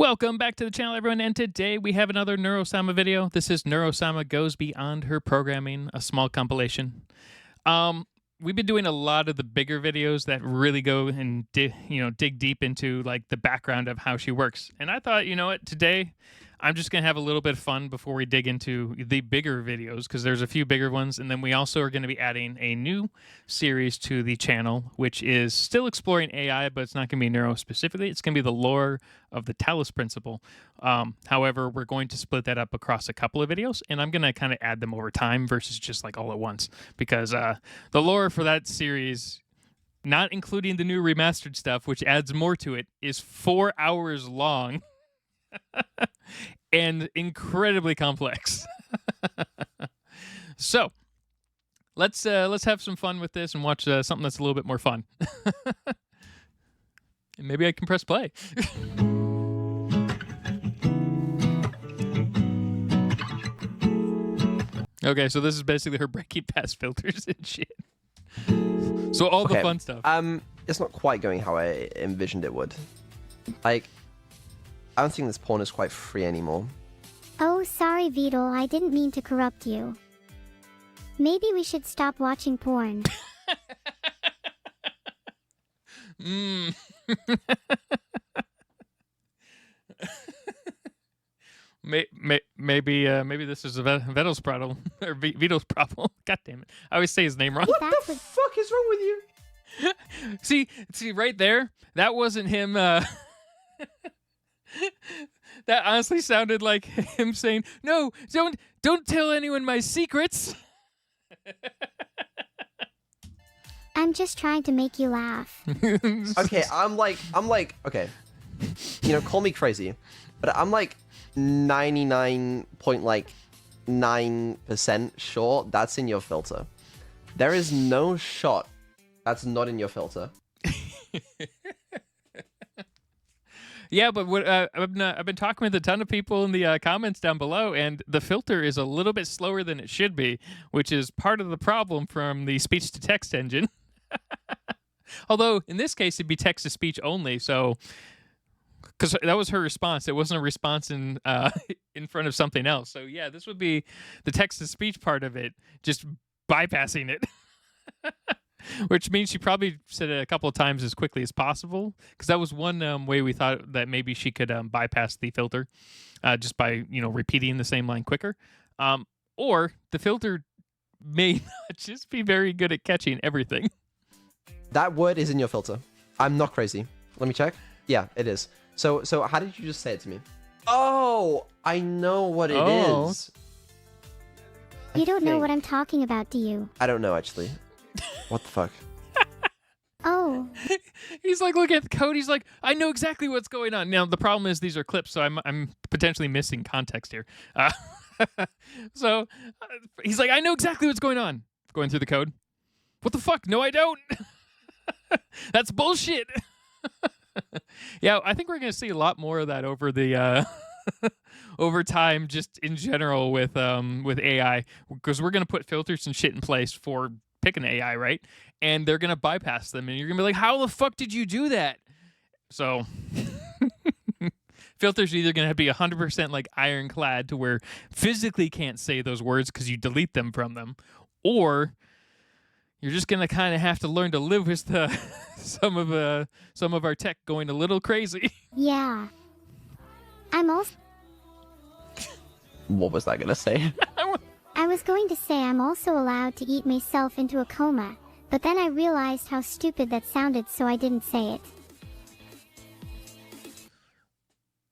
Welcome back to the channel, everyone, and today we have another Neuro-sama video. This is Neuro-sama Goes Beyond Her Programming, a small compilation. We've been doing a lot of the bigger videos that really go and dig deep into like the background of how she works. And I thought, you know what, today I'm just gonna have a little bit of fun before we dig into the bigger videos, because there's a few bigger ones, and then we also are going to be adding a new series to the channel, which is still exploring AI, but it's not going to be neuro specifically. It's going to be the lore of the Talus principle. However, we're going to split that up across a couple of videos, and I'm going to kind of add them over time versus just like all at once, because the lore for that series, not including the new remastered stuff, which adds more to it, is 4 hours long. And incredibly complex. So let's have some fun with this and watch something that's a little bit more fun. And maybe I can press play. Okay, so this is basically her breaking past filters and shit. So all the fun stuff. It's not quite going how I envisioned it would. Like, I don't think this porn is quite free anymore. Oh, sorry, Vedal. I didn't mean to corrupt you. Maybe we should stop watching porn. Maybe this is Vedal's problem or Vedal's problem. God damn it! I always say his name wrong. What the fuck is wrong with you? See, right there. That wasn't him. That honestly sounded like him saying, "No, don't tell anyone my secrets." I'm just trying to make you laugh. Okay, I'm like, okay, you know, call me crazy, but I'm like 99.9% sure that's in your filter. There is no shot that's not in your filter. Yeah, but what I've been talking with a ton of people in the comments down below, and the filter is a little bit slower than it should be, which is part of the problem from the speech-to-text engine. Although, in this case, it'd be text-to-speech only, so... Because that was her response. It wasn't a response in front of something else. So, yeah, this would be the text-to-speech part of it, just bypassing it. Which means she probably said it a couple of times as quickly as possible, because that was one way we thought that maybe she could bypass the filter just by repeating the same line quicker. Or the filter may not just be very good at catching everything. That word is in your filter. I'm not crazy. Let me check. Yeah, it is. So how did you just say it to me? Oh, I know what it is. You don't know what I'm talking about, do you? I don't know, actually. What the fuck? Oh. He's like, look at the code. He's like, I know exactly what's going on. Now, the problem is these are clips, so I'm potentially missing context here. So he's like, I know exactly what's going on. Going through the code. What the fuck? No, I don't. That's bullshit. Yeah, I think we're going to see a lot more of that over the over time, just in general with AI, because we're going to put filters and shit in place for pick an AI, right? And they're going to bypass them. And you're going to be like, how the fuck did you do that? So filters are either going to be 100% like ironclad to where physically can't say those words because you delete them from them. Or you're just going to kind of have to learn to live with some of our tech going a little crazy. Yeah. I'm also... What was that going to say? I was going to say I'm also allowed to eat myself into a coma, but then I realized how stupid that sounded, so I didn't say it.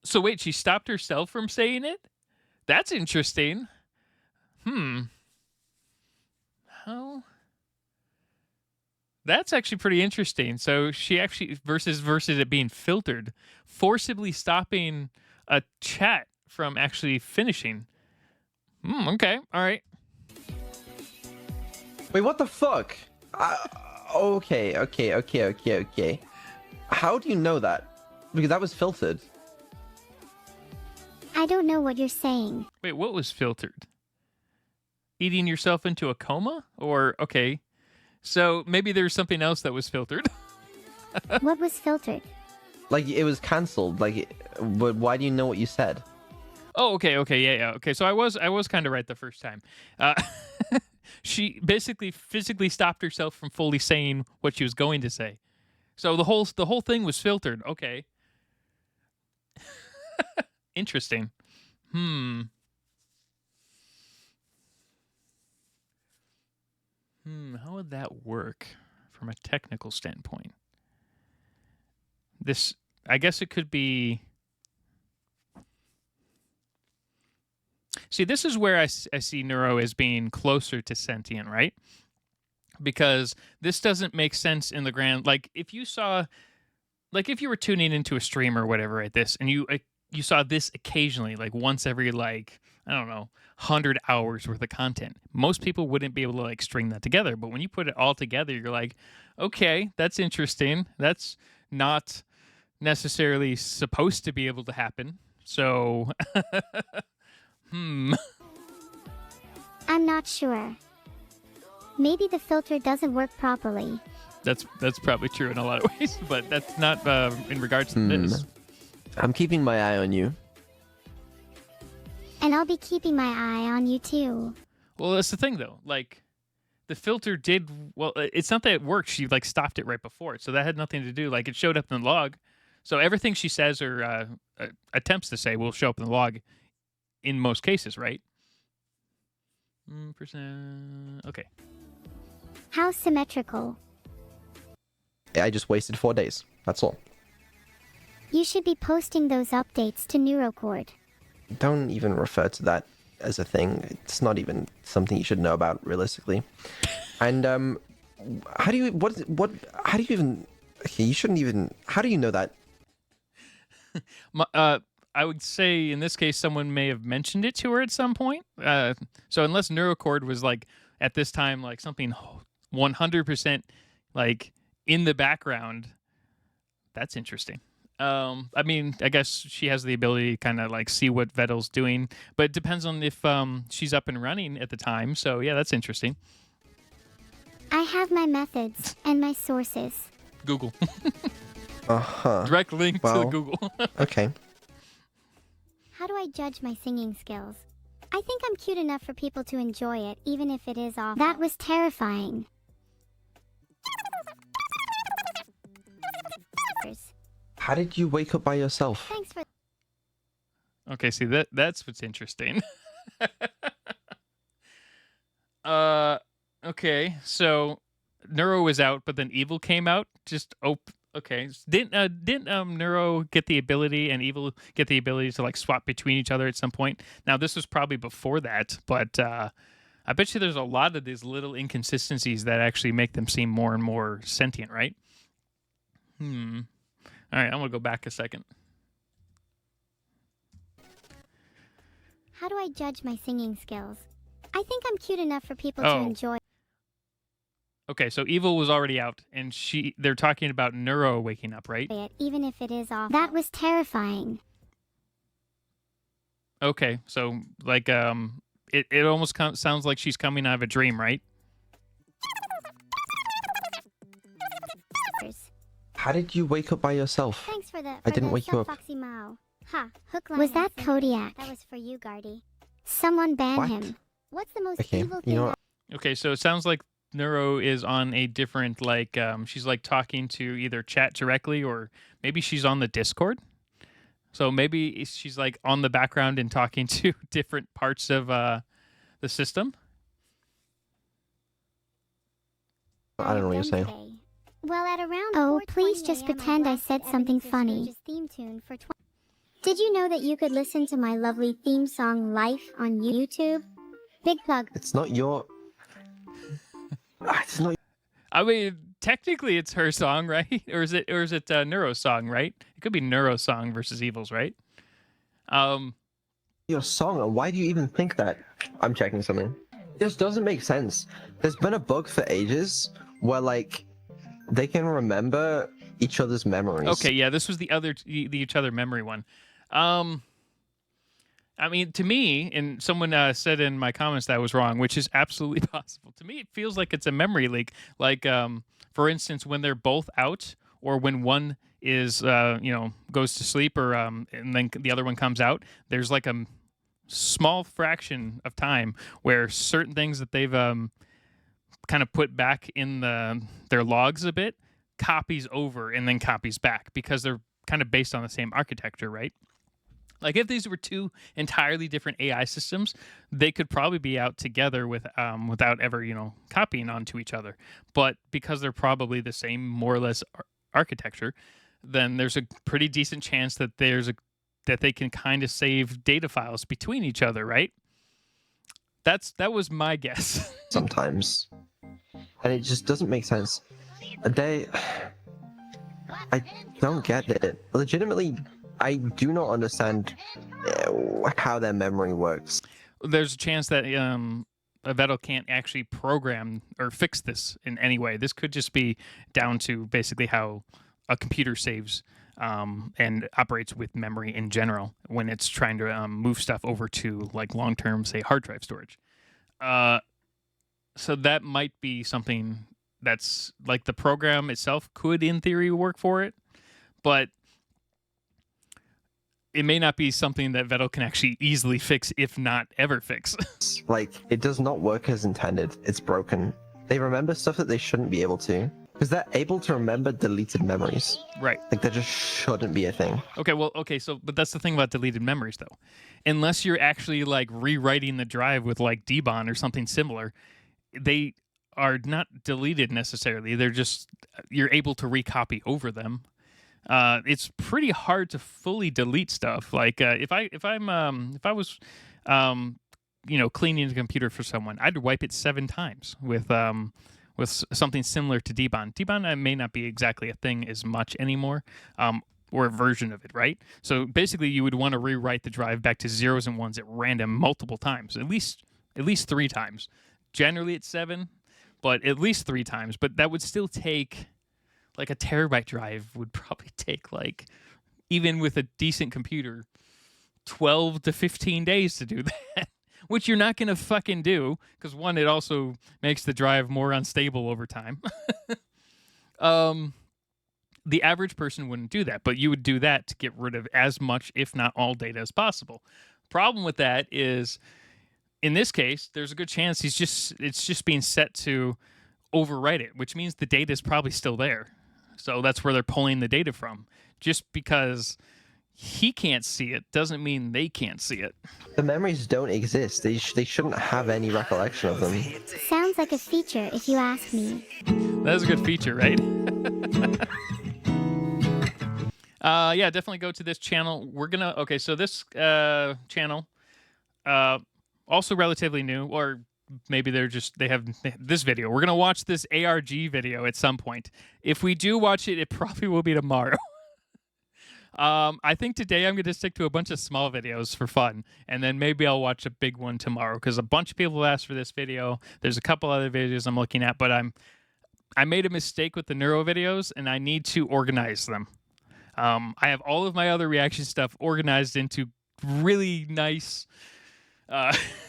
So wait, she stopped herself from saying it? That's interesting. How? That's actually pretty interesting. So she actually, versus it being filtered, forcibly stopping a chat from actually finishing. Okay, all right. Wait, what the fuck? Okay. How do you know that? Because that was filtered. I don't know what you're saying. Wait, what was filtered? Eating yourself into a coma? Or, okay. So maybe there's something else that was filtered. What was filtered? Like, it was cancelled. Like, but why do you know what you said? Oh, okay, yeah. Okay, so I was kind of right the first time. She basically physically stopped herself from fully saying what she was going to say. So the whole thing was filtered. Okay. Interesting. How would that work from a technical standpoint? This, I guess it could be. See, this is where I see Neuro as being closer to sentient, right? Because this doesn't make sense in the grand. Like, if you saw, like, if you were tuning into a stream or whatever, right? This, and you saw this occasionally, like once every, like, I don't know, 100 hours worth of content. Most people wouldn't be able to like string that together. But when you put it all together, you're like, okay, that's interesting. That's not necessarily supposed to be able to happen. So, I'm not sure. Maybe the filter doesn't work properly. That's probably true in a lot of ways, but that's not in regards to this. I'm keeping my eye on you. And I'll be keeping my eye on you too. Well, that's the thing though. Like, the filter did well. It's not that it worked. She like stopped it right before it, so that had nothing to do. Like, it showed up in the log. So everything she says or attempts to say will show up in the log in most cases, right? Percent. Okay. How symmetrical. I just wasted 4 days. That's all. You should be posting those updates to Neurocord. Don't even refer to that as a thing. It's not even something you should know about realistically. And how do you how do you even? Okay, you shouldn't even. How do you know that? I would say in this case, someone may have mentioned it to her at some point. So unless Neurocord was like at this time like something 100% like in the background, that's interesting. I mean, I guess she has the ability to kind of like see what Vedal's doing, but it depends on if she's up and running at the time. So yeah, that's interesting. I have my methods and my sources. Google. Uh-huh. Direct link to the Google. Okay. How do I judge my singing skills? I think I'm cute enough for people to enjoy it, even if it is awful. That was terrifying. How did you wake up by yourself? Thanks for... Okay, see that's what's interesting. Okay, so Neuro was out, but then Evil came out. Just okay. Didn't Neuro get the ability and Evil get the ability to like swap between each other at some point? Now this was probably before that, but I bet you there's a lot of these little inconsistencies that actually make them seem more and more sentient, right? All right, I'm gonna go back a second. How do I judge my singing skills? I think I'm cute enough for people to enjoy. Okay, so Evil was already out, and they're talking about Neuro waking up, right? Even if it is awful. That was terrifying. Okay, so like it almost sounds like she's coming out of a dream, right? How did you wake up by yourself? Thanks for I didn't wake you up. Foxy Mao. Ha, hook, line, was that Kodiak? That was for you, Guardy. Someone ban him. What's the most evil thing? You know, okay, so it sounds like Neuro is on a different like she's like talking to either chat directly or maybe she's on the Discord. So maybe she's like on the background and talking to different parts of the system. I don't know what you're saying. Well, at around please just pretend I said something funny. Did you know that you could listen to my lovely theme song Life on YouTube? Big plug. It's not your... It's not... I mean, technically it's her song, right? Or is it Neuro's song, right? It could be Neuro's song versus Evil's, right? Your song, why do you even think that? I'm checking something. This doesn't make sense. There's been a bug for ages where, like, they can remember each other's memories. Okay, yeah, this was the each other memory one. I mean, to me, and someone said in my comments that I was wrong, which is absolutely possible. To me, it feels like it's a memory leak. Like, for instance, when they're both out, or when one is goes to sleep or and then the other one comes out, there's like a small fraction of time where certain things that they've kind of put back in their logs a bit copies over and then copies back because they're kind of based on the same architecture, right? Like if these were two entirely different AI systems, they could probably be out together without ever, copying onto each other. But because they're probably the same, more or less, architecture, then there's a pretty decent chance that that they can kind of save data files between each other, right? That was my guess. Sometimes, and it just doesn't make sense. I don't get it. Legitimately, I do not understand how their memory works. There's a chance that Vedal can't actually program or fix this in any way. This could just be down to basically how a computer saves and operates with memory in general when it's trying to move stuff over to like long-term, say, hard drive storage. So that might be something that's like the program itself could, in theory, work for it, but it may not be something that Vedal can actually easily fix, if not ever fix. Like, it does not work as intended. It's broken. They remember stuff that they shouldn't be able to. Because they're able to remember deleted memories. Right. Like, that just shouldn't be a thing. But that's the thing about deleted memories, though. Unless you're actually, like, rewriting the drive with, like, dbon or something similar, they are not deleted necessarily. They're just, you're able to recopy over them. It's pretty hard to fully delete stuff. Like if I was cleaning the computer for someone, I'd wipe it 7 times with something similar to dbon. Dbon may not be exactly a thing as much anymore, or a version of it, right? So basically, you would want to rewrite the drive back to zeros and ones at random multiple times, at least 3 times. Generally, it's 7, but at least 3 times. But that would still take. Like a terabyte drive would probably take, like, even with a decent computer, 12 to 15 days to do that, which you're not going to fucking do because, one, it also makes the drive more unstable over time. The average person wouldn't do that, but you would do that to get rid of as much, if not all, data as possible. Problem with that is, in this case, there's a good chance it's just being set to overwrite it, which means the data is probably still there. So that's where they're pulling the data from. Just because he can't see it doesn't mean they can't see it. The memories don't exist. They shouldn't have any recollection of them. Sounds like a feature, if you ask me. That is a good feature, right? Yeah, definitely go to this channel. So this channel, also relatively new, or maybe they have this video. We're going to watch this ARG video at some point. If we do watch it, it probably will be tomorrow. I think today I'm going to stick to a bunch of small videos for fun, and then maybe I'll watch a big one tomorrow because a bunch of people asked for this video. There's a couple other videos I'm looking at, but I made a mistake with the neuro videos, and I need to organize them. I have all of my other reaction stuff organized into really nice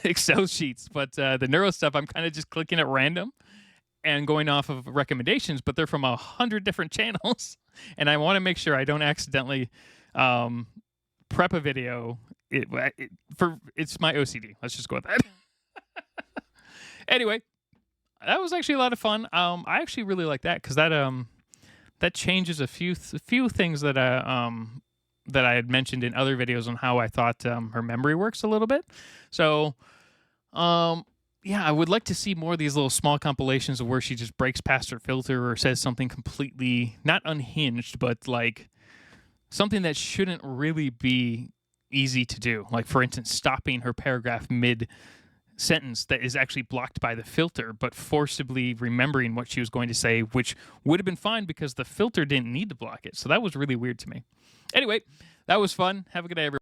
Excel sheets, but the neuro stuff I'm kind of just clicking at random and going off of recommendations, but they're from 100 different channels, and I want to make sure I don't accidentally prep a video. It's my OCD. Let's just go with that. Anyway, that was actually a lot of fun. I actually really like that because that changes a few things that I had mentioned in other videos on how I thought her memory works a little bit. So, yeah, I would like to see more of these little small compilations of where she just breaks past her filter or says something completely, not unhinged, but like something that shouldn't really be easy to do. Like, for instance, stopping her paragraph mid-sentence that is actually blocked by the filter, but forcibly remembering what she was going to say, which would have been fine because the filter didn't need to block it. So that was really weird to me. Anyway, that was fun. Have a good day, everyone.